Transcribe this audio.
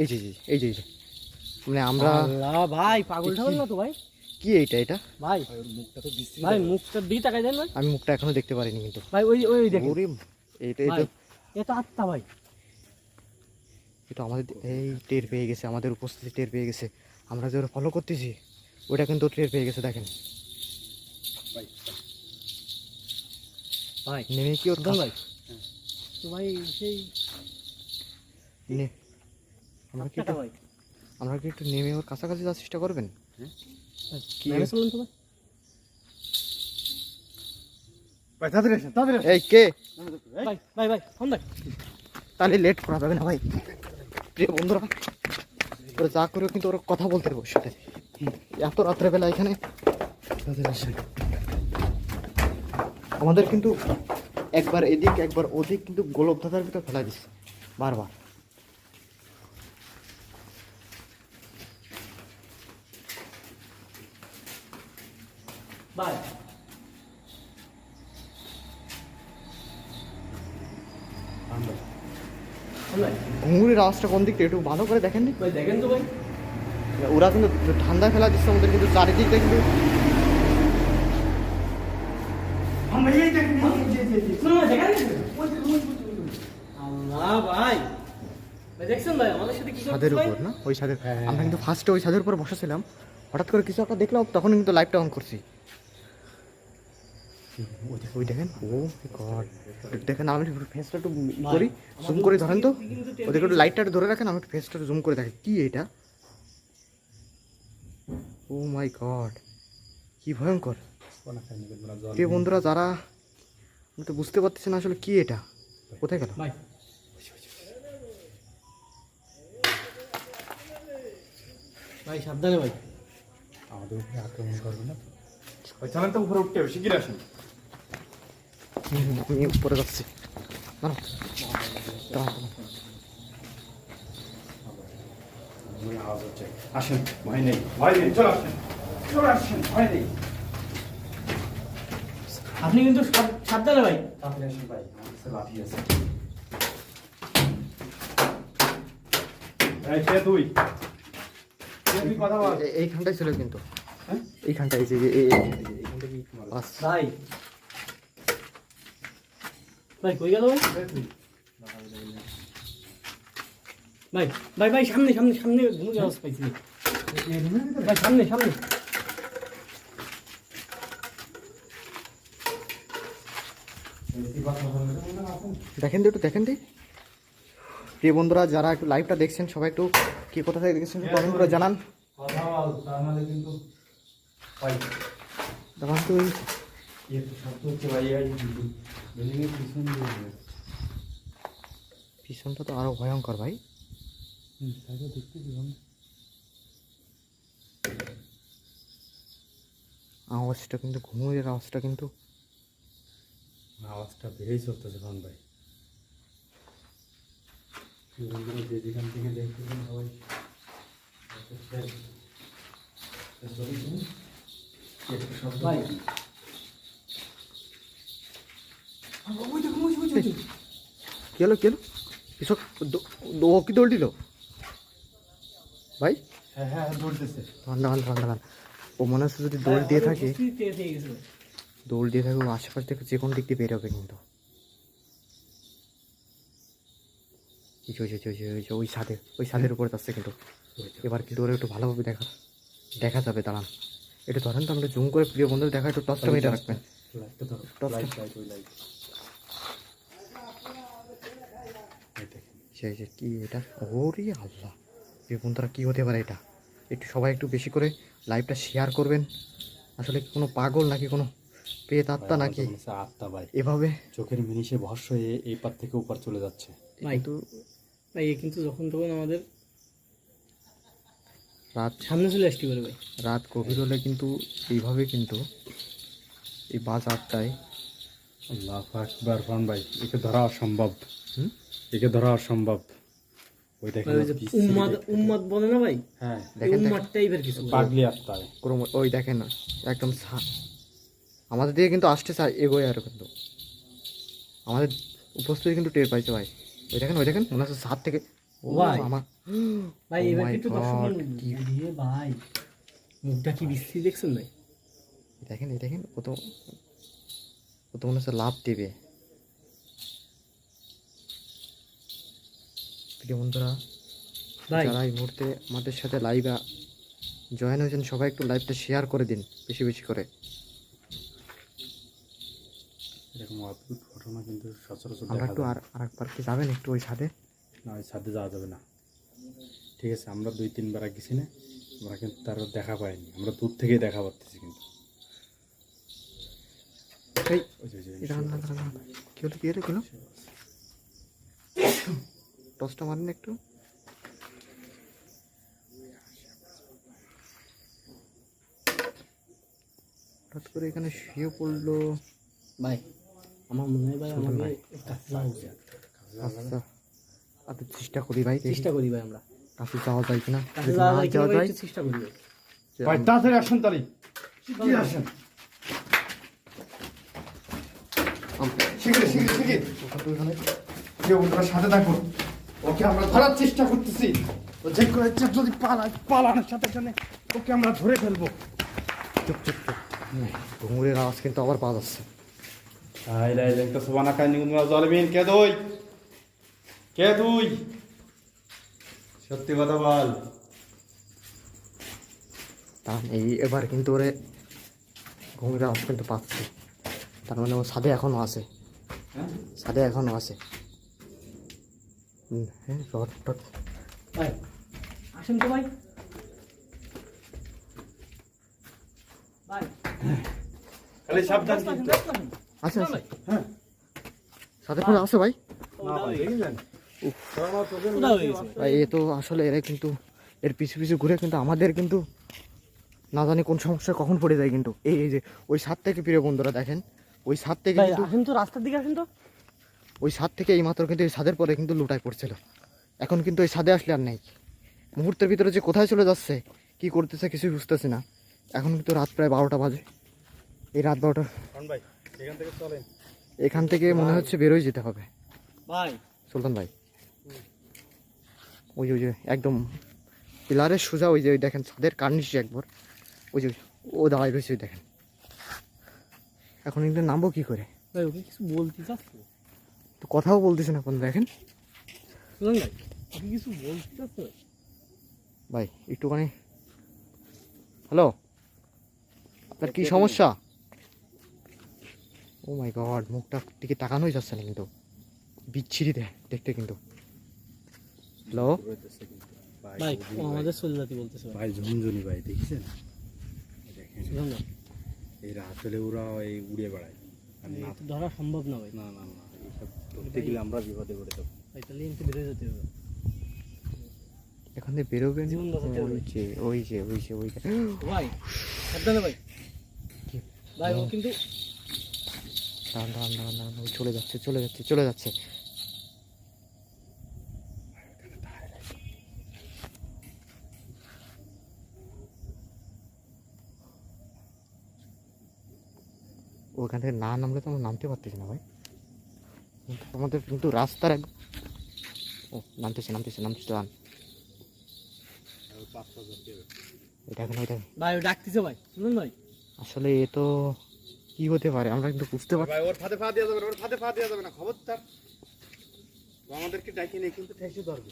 এই যে এই যে মানে আমরা ভাই পাগল ঠাগল না তো ভাই? কি এটা ভাই মুখটা তো বিশ্রী ভাই, মুখটা দিয়ে তাকাই দেন ভাই। আমি মুখটা এখনো দেখতে পারিনি কিন্তু ভাই ওই ওই দেখেন ওরে এটা এটা আত্মা ভাই। এটা আমাদের এই টের পেয়ে গেছে, আমাদের উপস্থিতি টের পেয়ে গেছে। আমরা যে ফলো করতেছি ওটা কিন্তু টের পেয়ে গেছে। দেখেন ভাই ভাই নেমে কি ওর ভাই তো ভাই সেই আমরা কি একটু নেমে ওর কাছাকাছি যাওয়ার চেষ্টা করবেন? কি বলুন তো ভাই? এই কে ভাই ভাই ভাই ফোন ভাই, তাহলে লেট করা যাবে না ভাই। প্রিয় বন্ধুরা, ওরা যা করেও কিন্তু ওরা কথা বলতে পারবো সাথে এত রাত্রেবেলা এখানে। আমাদের কিন্তু একবার এদিক একবার ওদিক কিন্তু গোলক ধাঁধার ভিতর ফেলা দিচ্ছে বারবার। ভাই ঘুঙুরের আওয়াজটা কোন দিকটা একটু ভালো করে দেখেন নি ভাই, দেখেন তো ভাই। ওরা কিন্তু ঠান্ডায় ফেলা দিচ্ছে আমাদের, কিন্তু চারিদিকটা কিন্তু আল্লাহ ভাই, দেখছেন ভাই আমাদের সাথে কি ছাদের উপর না, ওই ছাদের। আমরা কিন্তু ফার্স্টে ওই ছাদের উপর বসেছিলাম, হঠাৎ করে কিছু একটা দেখলাম, তখন কিন্তু লাইভটা অন করছি। ওই দেখেন, ও গড, দেখেন আমি ফেসটা একটু করি, জুম করে ধরেন তো, ওদেরকে একটু লাইটটা ধরে রাখেন, আমি একটু ফেসটা জুম করে দেখেন কি এটা। ও মাই গড, কি ভয়ঙ্কর। প্রিয় বন্ধুরা, যারা আমি তো বুঝতে পারতেছি না আসলে কি এটা, কোথায় গেল ভাই? ভাই সাবধানে ভাই, আমাদের উপরে আক্রমণ করবে না। ওই চালান তো উপরে উঠতে হবে, শিগগির আসেন। আমি উপরে যাচ্ছি, আওয়াজ হচ্ছে, আসেন, ভয় নেই, ভয় নেই, চলে আসেন, চলে আসেন, ভয় নেই। আপনি কিন্তু সাবধানে ভাই। তাড়াতাড়ি আসেন ভাই, আমার কাছে লাঠি আছে। এই কে তুই? তুই কথা বল। এইখানটাই ছিল কিন্তু, হ্যাঁ এইখানটাই, এই যে এইখানটা কি বাস ভাই ভাই কই গেল ভাই? ভাই ভাই ভাই সামনে সামনে সামনে ঘুমে আওয়াজ পাইছি ভাই, সামনে সামনে। দেখেন তো, একটু দেখেন দি। প্রিয় বন্ধুরা, যারা একটু লাইভটা দেখছেন সবাই একটু কি কোথা থেকে দেখছেন কমেন্ট করে জানান। কথা বল, তার মানে কিন্তু ভাই তখন তো ওই এত শব্দ হচ্ছে ভাই, এই বিল্ডিংয়ের পিছন দিয়ে। পিছনটা তো আরো ভয়ঙ্কর ভাই। তাকে দেখতে দিলাম, আওয়াজটা কিন্তু ঘুমের আওয়াজটা কিন্তু আওয়াজটা বেড়েই চলতেছে কোন ভাই। যে যেখান থেকে দেখতেছেন সবাই ভাই কি হলো পিছক ও কি দৌড় দিল ভাই? হ্যাঁ হ্যাঁ দৌড়তেছে। ঠান্ডা ও মনে হচ্ছে যদি দৌড় দিয়ে থাকে ও আশেপাশ থেকে যে কোনো দিক দিয়ে বেরোবে কিন্তু। ওই ছাদের উপরে যাচ্ছে কিন্তু, এবার কিন্তু ওরা একটু ভালোভাবে দেখা যাবে। দাঁড়ান একটু ধরেন তো, আমরা জুম করে প্রিয় বন্ধু দেখা, একটু টর্চটা মেরে রাখবেন। কি এটা? ওরে আল্লাহ, প্রিয় বন্ধুরা কি হতে পারে এটা? একটু সবাই একটু বেশি করে লাইভটা শেয়ার করবেন। আসলে কোনো পাগল নাকি কোনো পেট আত্মা নাকি আত্মা ভাই, এভাবে চোখের মিনিশে ভস্য হয়ে এই পার থেকে উপর চলে যাচ্ছে ভাই। ভাই কিন্তু যখন তখন আমাদের রাত সামনে চলে আসতে পারে ভাই। রাত গভীর হলে কিন্তু এইভাবে কিন্তু এই বাজ আটটায়। আল্লাহু আকবার ভাই, একে ধরা অসম্ভব, একে ধরা অসম্ভব। ওই দেখেন উম্মাদ বলে না ভাই? হ্যাঁ দেখেন উম্মাদ টাইপের কিছু পাগলি আত্মা। ওই দেখেন না, একদম আমাদের দিকে কিন্তু আসতে চায়, এগোয় আর কিন্তু আমাদের উপস্থিতি কিন্তু টের পাইছে ভাই। ওই দেখেন মনে হচ্ছে ছাদ থেকে। ও ভাই আমার ভাই Oh এবার my কিন্তু দর্শক God, মণ্ডলী, কি- ওরে ভাই মুখটা কি বিশ্রী দেখছেন ভাই? এই দেখেন ও তো মনে হচ্ছে লাভ দেবে। প্রিয় বন্ধুরা, ভাই যারা এই মুহূর্তে আমাদের সাথে লাইভে জয়েন হয়েছেন সবাই একটু লাইভটা শেয়ার করে দিন বেশি বেশি করে। এরকম অদ্ভুত ঘটনা কিন্তু সচরাচর আমরা দেখা একটু যায় না। আরেকবার কি যাবেন একটু ওই ছাদে? না, ওই ছাদে যাওয়া যাবে না। ঠিক আছে, আমরা 2-3 বার গেছি না, আমরা কিন্তু তার দেখা পাইনি, আমরা দূর থেকেই দেখা পাচ্ছি কিন্তু। এই ওই যে- ওই যে এই দাঁড়ান, দাঁড়ান, দাঁড়ান, দাঁড়ান। কি হলো কি হলো? টসটা মারেন একটু। হঠাৎ করে এখানে শুয়ে পড়লো। ভাই আমার মনে হয় ভাই শুনুন আমাকে ভাই। কাছে যাওয়া উচিত। আচ্ছা আচ্ছা চেষ্টা করি ভাই, দেখি চেষ্টা করি ভাই আমরা কাছে যাওয়া যায় কিনা। কাছে যদি যাওয়া না যায় কিনা যাওয়া ভাই যায় একটু চেষ্টা করি ভাই। ভাই তাড়াতাড়ি আসেন, তাড়ি শিগগির আসেন, শিগগির শিগগির শিগগির। কেউ বন্ধুরা সাথে থাকুন, ওকে আমরা ধরার চেষ্টা করতেছি। ও যে করে ইচ্ছা যদি পালানোর সাথে সাথে ওকে আমরা ধরে ফেলবো। চুপ চুপ চুপ। ঘুঙুরের আওয়াজ কিন্তু আবার পাওয়া যাচ্ছে। একটা সোবানা কাহিনী জলবিন, কে তুই? কে তুই? সত্যি কথা বল। এবার কিন্তু ওরে ঘুঙুরের আওয়াজ কিন্তু পাচ্ছে, তার মানে ও ছাদে এখনো আছে, হ্যাঁ, ছাদে এখনো আছে। হ্যাঁ রড টড। ভাই আসেন তো ভাই। ভাই খালি সাবধান কিন্তু। আচ্ছা আচ্ছা, হ্যাঁ, ছাদে কোনো আছে ভাই? না ভাই, দেখেছেন? ভাই এ তো আসলে এরা কিন্তু এর পিছু পিছু ঘুরে কিন্তু আমাদের কিন্তু না জানি কোন সমস্যায় কখন পড়ে যায় কিন্তু। এই যে ওই ছাদ থেকে, প্রিয় বন্ধুরা দেখেন, ওই ছাদ থেকে ভাই কিন্তু আসেন তো, রাস্তার দিকে আসেন তো। ওই ছাদ থেকে এই মাত্র কিন্তু এই ছাদের পরে কিন্তু লুটায় পড়ছিল। এখন কিন্তু ওই ছাদে আসলে আর নেই। মুহূর্তের ভিতরে যে কোথায় চলে যাচ্ছে, কি করতেছে কিছুই বুঝতেছি না। এখন কিন্তু রাত প্রায় 12টা বাজে। এই রাত 12টা ভাই এখান থেকে চলেন। এখান থেকে মনে হচ্ছে বেরোয় যেতে হবে। ভাই সুলতান ভাই ওই যে একদম পিলারের সোজা ওই যে ওই দেখেন ছাদের কার্নিশে একবার ওই যে ও দাঁড়ায় রয়েছে, ওই দেখেন। এখন কিন্তু নামবো কি করে? ভাই ওকে কিছু বলতে চাচ্ছো? তো কথাও বলতেছে না কোন, দেখেন শুনুন ভাই, ওকে কিছু বলতে চাচ্ছো? ভাই একটুখানি। হ্যালো, আপনার কি সমস্যা? ও মাই গড, মুখটা দিকে তাকানোই যাচ্ছে না কিন্তু, বিচ্ছিরি দেখতে কিন্তু। হ্যালো ভাই ও আমাদের চলে যেতে বলতেছে ভাই। ভাই ঝুনঝুনি ভাই, দেখেছেন? দেখেন, শুনুন ভাই, এই রাত হলে ওরা এই উড়ে বেড়ায়। আর না, এটা ধরা সম্ভব না ভাই। না না না, এইসব ধরতে গেলে আমরা বিপদে পড়ে যাবো। ভাই তাহলে এনকে বেরোয় যেতে হবে। এখান থেকে বেরোবেন? জীবন বাঁচাতে হবে। ওই যে ভাই সাবধানে ভাই। কি? ভাই ও কিন্তু দাঁড়ান, ওই চলে যাচ্ছে। ওখান থেকে না নামলে তো আমরা নামতে পারতেছি না ভাই। আমাদের কিন্তু রাস্তার ও নামতেছে দাঁড়ান। ওই দেখেন ভাই ও ডাকতেছে ভাই। শুনুন ভাই, আসলে এ তো কি হতে পারে আমরা কিন্তু বুঝতে পারছি। ভাই ওর ফাঁদে পা দেওয়া যাবে না, খবরদার। ও আমাদেরকে ডাকি নিয়ে কিন্তু ঠেসে ধরবে।